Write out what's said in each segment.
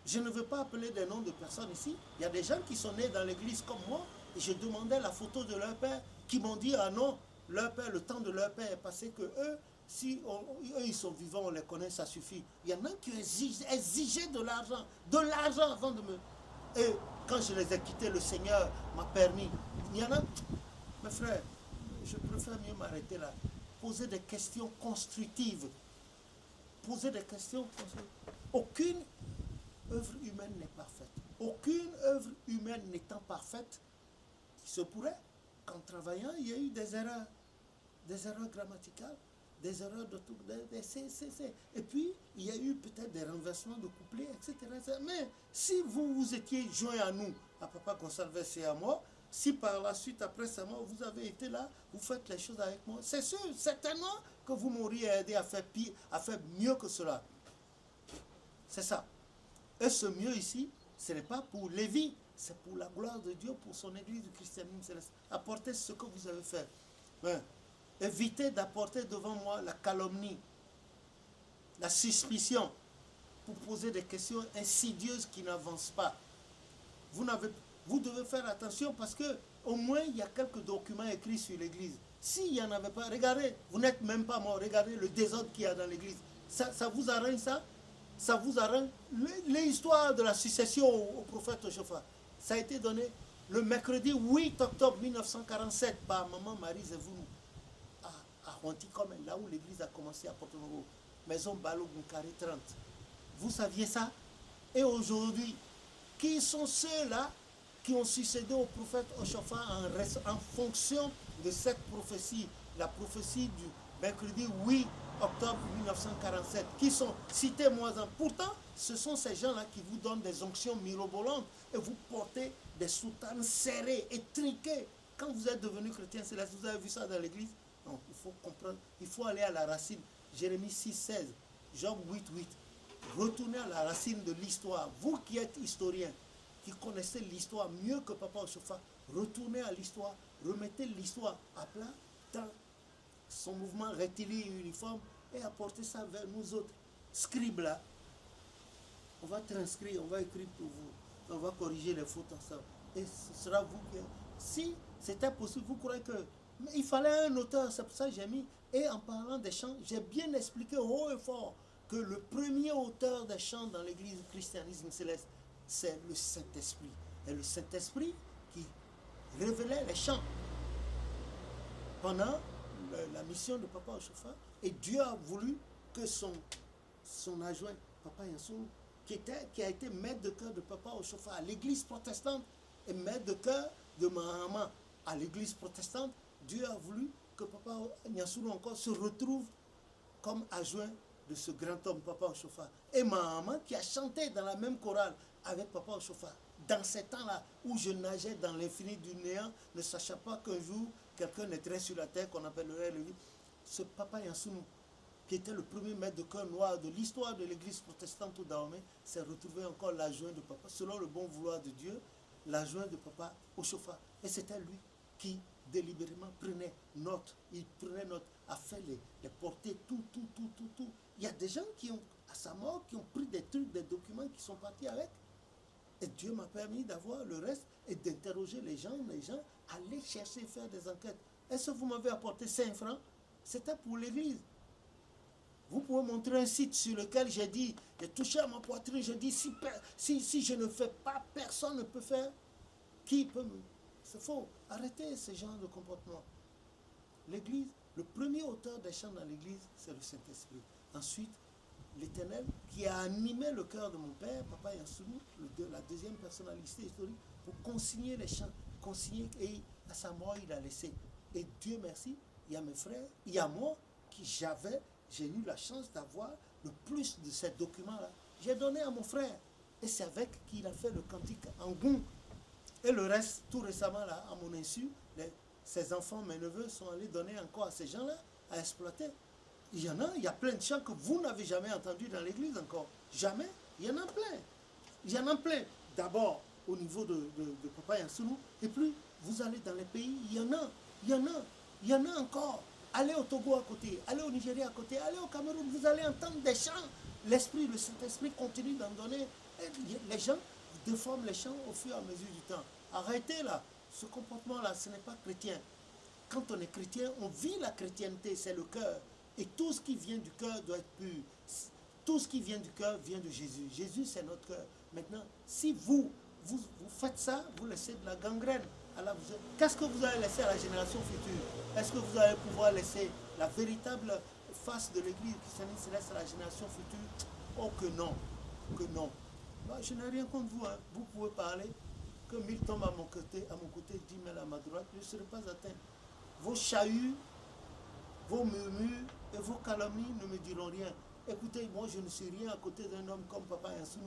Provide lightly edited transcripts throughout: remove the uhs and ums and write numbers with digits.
Je ne veux pas appeler des noms de personnes ici. Il y a des gens qui sont nés dans l'église comme moi, et je demandais la photo de leur père, qui m'ont dit, ah non, leur père, le temps de leur père est passé, que eux, si eux ils sont vivants, on les connaît, ça suffit. Il y en a qui exigeaient de l'argent avant de me... Et quand je les ai quittés, le Seigneur m'a permis. Il y en a, mes frères, je préfère mieux m'arrêter là. Poser des questions constructives. Poser des questions constructives. Aucune œuvre humaine n'est parfaite. Aucune œuvre humaine n'étant parfaite, il se pourrait qu'en travaillant, il y ait eu des erreurs grammaticales, des erreurs et puis, il y a eu peut-être des renversements de couplets, etc. Mais si vous étiez joint à nous, à Papa Gonçalves et à moi, si par la suite, après sa mort, vous avez été là, vous faites les choses avec moi, c'est sûr, certainement que vous m'auriez aidé à faire pire, à faire mieux que cela. C'est ça. Et ce mieux ici, ce n'est pas pour Lévi, c'est pour la gloire de Dieu, pour son église du christianisme céleste. Apportez ce que vous avez fait. Ouais. Évitez d'apporter devant moi la calomnie, la suspicion, pour poser des questions insidieuses qui n'avancent pas. Vous devez faire attention parce que au moins il y a quelques documents écrits sur l'église. S'il n'y en avait pas, regardez, vous n'êtes même pas mort, regardez le désordre qu'il y a dans l'église. Ça vous arrange ça? Ça vous arrange? L'histoire de la succession au prophète Oshopha, ça a été donné le mercredi 8 octobre 1947 par maman Marie Zevounou à Ronticomen, là où l'église a commencé à Porto-Novo, maison Balo Bunkari 30. Vous saviez ça? Et aujourd'hui, qui sont ceux-là qui ont succédé au prophète Oshopha en fonction de cette prophétie, la prophétie du mercredi 8 octobre 1947, qui sont, citez-moi-en. Pourtant, ce sont ces gens-là qui vous donnent des onctions mirobolantes et vous portez des soutanes serrées, étriquées. Quand vous êtes devenu chrétien céleste, vous avez vu ça dans l'église? Non, il faut comprendre, il faut aller à la racine. Jérémie 6, 16, Job 8, 8. Retournez à la racine de l'histoire. Vous qui êtes historien, qui connaissez l'histoire mieux que Papa Oshopha, retournez à l'histoire, remettez l'histoire à plat dans son mouvement rectiligne uniforme et apportez ça vers nous autres. Scribes là, on va transcrire, on va écrire pour vous, on va corriger les fautes ensemble. Et ce sera vous qui... Si c'était possible, vous croyez que... Mais il fallait un auteur, c'est pour ça que j'ai mis... Et en parlant des chants, j'ai bien expliqué haut et fort que le premier auteur des chants dans l'église du christianisme céleste, c'est le Saint-Esprit. Et le Saint-Esprit qui révélait les chants pendant la mission de Papa Oshopha. Et Dieu a voulu que son adjoint, Papa Yansou, qui a été maître de chœur de Papa Oshopha à l'église protestante et maître de chœur de Mahama à l'église protestante, Dieu a voulu que Papa Nyansou encore se retrouve comme adjoint de ce grand homme, Papa Oshopha. Et Mahama qui a chanté dans la même chorale avec Papa Oshopha. Dans ces temps-là où je nageais dans l'infini du néant, ne sachant pas qu'un jour, quelqu'un naîtrait sur la terre qu'on appellerait le livre. Ce Papa Yansou, qui était le premier maître de chœur noir de l'histoire de l'église protestante au Dahomey, s'est retrouvé encore l'adjoint de Papa, selon le bon vouloir de Dieu, l'adjoint de Papa Oshopha. Et c'était lui qui délibérément prenait note. Il prenait note, a fait les portées, tout. Il y a des gens qui ont, à sa mort, qui ont pris des trucs, des documents qui sont partis avec. Et Dieu m'a permis d'avoir le reste et d'interroger les gens, aller chercher, faire des enquêtes. Est-ce que vous m'avez apporté 5 francs? C'était pour l'église. Vous pouvez montrer un site sur lequel j'ai dit, j'ai touché à ma poitrine, j'ai dit, si je ne fais pas, personne ne peut faire. Qui peut me... C'est faux. Arrêtez ce genre de comportement. L'église, le premier auteur des chants dans l'église, c'est le Saint-Esprit. Ensuite, l'Éternel, qui a animé le cœur de mon père, Papa Yansou, la deuxième personnalité historique, pour consigner les chants, et à sa mort, il a laissé. Et Dieu merci, il y a mes frères, il y a moi, j'ai eu la chance d'avoir le plus de ces documents-là. J'ai donné à mon frère, et c'est avec qu'il a fait le cantique en goût. Et le reste, tout récemment, là, à mon insu, ses enfants, mes neveux, sont allés donner encore à ces gens-là à exploiter. Il y en a, il y a plein de chants que vous n'avez jamais entendus dans l'église encore. Jamais. Il y en a plein. Il y en a plein. D'abord, au niveau de Papa Yansou, et puis, vous allez dans les pays, il y en a encore. Allez au Togo à côté, allez au Nigeria à côté, allez au Cameroun, vous allez entendre des chants. L'Esprit, le Saint-Esprit continue d'en donner Les gens déforment les chants au fur et à mesure du temps. Arrêtez là. Ce comportement-là, ce n'est pas chrétien. Quand on est chrétien, on vit la chrétienté, c'est le cœur. Et tout ce qui vient du cœur doit être pur. Tout ce qui vient du cœur vient de Jésus. Jésus, c'est notre cœur. Maintenant, si vous faites ça, vous laissez de la gangrène. Qu'est-ce que vous allez laisser à la génération future? Est-ce que vous allez pouvoir laisser la véritable face de l'Église christianiste à la génération future? Oh que non, que non. Bah, je n'ai rien contre vous. Hein. Vous pouvez parler. Que 1000 tombent à mon côté, 10 000 à ma droite, je ne serai pas atteint. Vos chahuts, vos murmures et vos calomnies ne me diront rien. Écoutez, moi je ne suis rien à côté d'un homme comme Papa Yansou,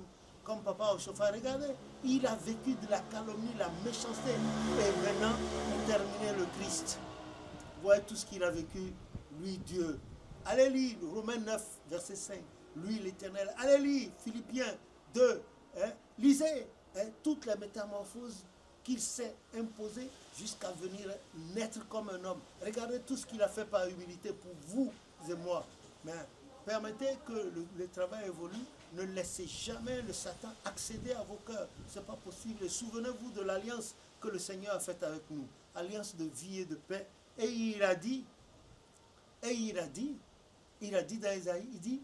comme Papa Ochofa. Regardez, il a vécu de la calomnie, la méchanceté. Et maintenant, il terminait le Christ. Vous voyez tout ce qu'il a vécu, lui Dieu. Allez lire Romains 9, verset 5. Lui l'Éternel. Allez lire Philippiens 2. Lisez toutes les métamorphoses qu'il s'est imposées jusqu'à venir naître comme un homme. Regardez tout ce qu'il a fait par humilité pour vous et moi. Mais permettez que le travail évolue. Ne laissez jamais le Satan accéder à vos cœurs. Ce n'est pas possible. Et souvenez-vous de l'alliance que le Seigneur a faite avec nous. Alliance de vie et de paix. Et il a dit dans Isaïe, il dit,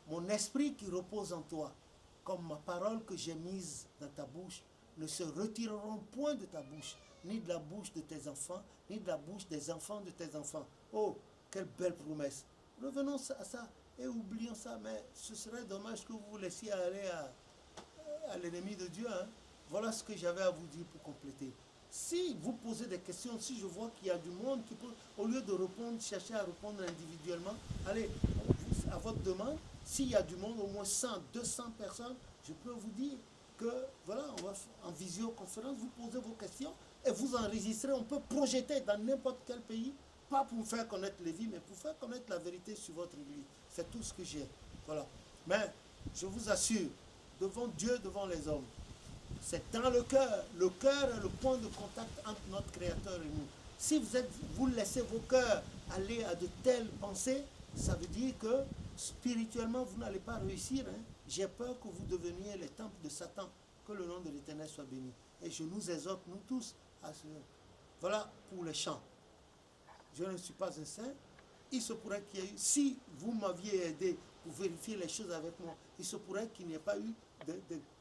mon esprit qui repose en toi, comme ma parole que j'ai mise dans ta bouche, ne se retireront point de ta bouche, ni de la bouche de tes enfants, ni de la bouche des enfants de tes enfants. Oh, quelle belle promesse. Revenons à ça et oublions ça, mais ce serait dommage que vous vous laissiez aller à l'ennemi de Dieu. Hein. Voilà ce que j'avais à vous dire pour compléter. Si vous posez des questions, si je vois qu'il y a du monde qui peut, au lieu de répondre, chercher à répondre individuellement, allez, à votre demande, s'il y a du monde, au moins 100, 200 personnes, je peux vous dire que, voilà, on va en visioconférence, vous posez vos questions et vous enregistrez, on peut projeter dans n'importe quel pays, pas pour faire connaître les vies, mais pour faire connaître la vérité sur votre église. C'est tout ce que j'ai. Voilà. Mais, je vous assure, devant Dieu, devant les hommes, c'est dans le cœur. Le cœur est le point de contact entre notre Créateur et nous. Si vous laissez vos cœurs aller à de telles pensées, ça veut dire que spirituellement, vous n'allez pas réussir. Hein. J'ai peur que vous deveniez les temples de Satan. Que le nom de l'Éternel soit béni. Et je nous exhorte, nous tous, à ce... Voilà pour les chants. Je ne suis pas un saint. Il se pourrait qu'il y ait eu... Si vous m'aviez aidé pour vérifier les choses avec moi, il se pourrait qu'il n'y ait pas eu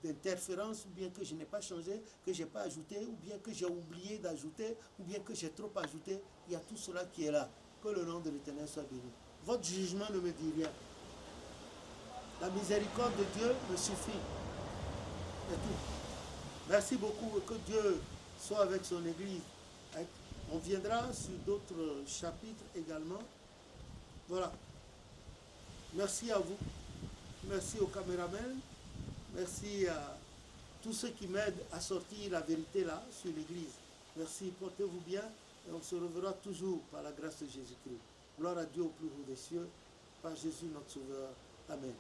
d'interférence, ou bien que je n'ai pas changé, que je n'ai pas ajouté, ou bien que j'ai oublié d'ajouter, ou bien que j'ai trop ajouté. Il y a tout cela qui est là. Que le nom de l'Éternel soit béni. Votre jugement ne me dit rien. La miséricorde de Dieu me suffit. C'est tout. Merci beaucoup et que Dieu soit avec son Église. On viendra sur d'autres chapitres également. Voilà. Merci à vous. Merci aux caméramans. Merci à tous ceux qui m'aident à sortir la vérité là sur l'Église. Merci, portez-vous bien et on se reverra toujours par la grâce de Jésus-Christ. Gloire à Dieu au plus haut des cieux, par Jésus notre Sauveur. Amen.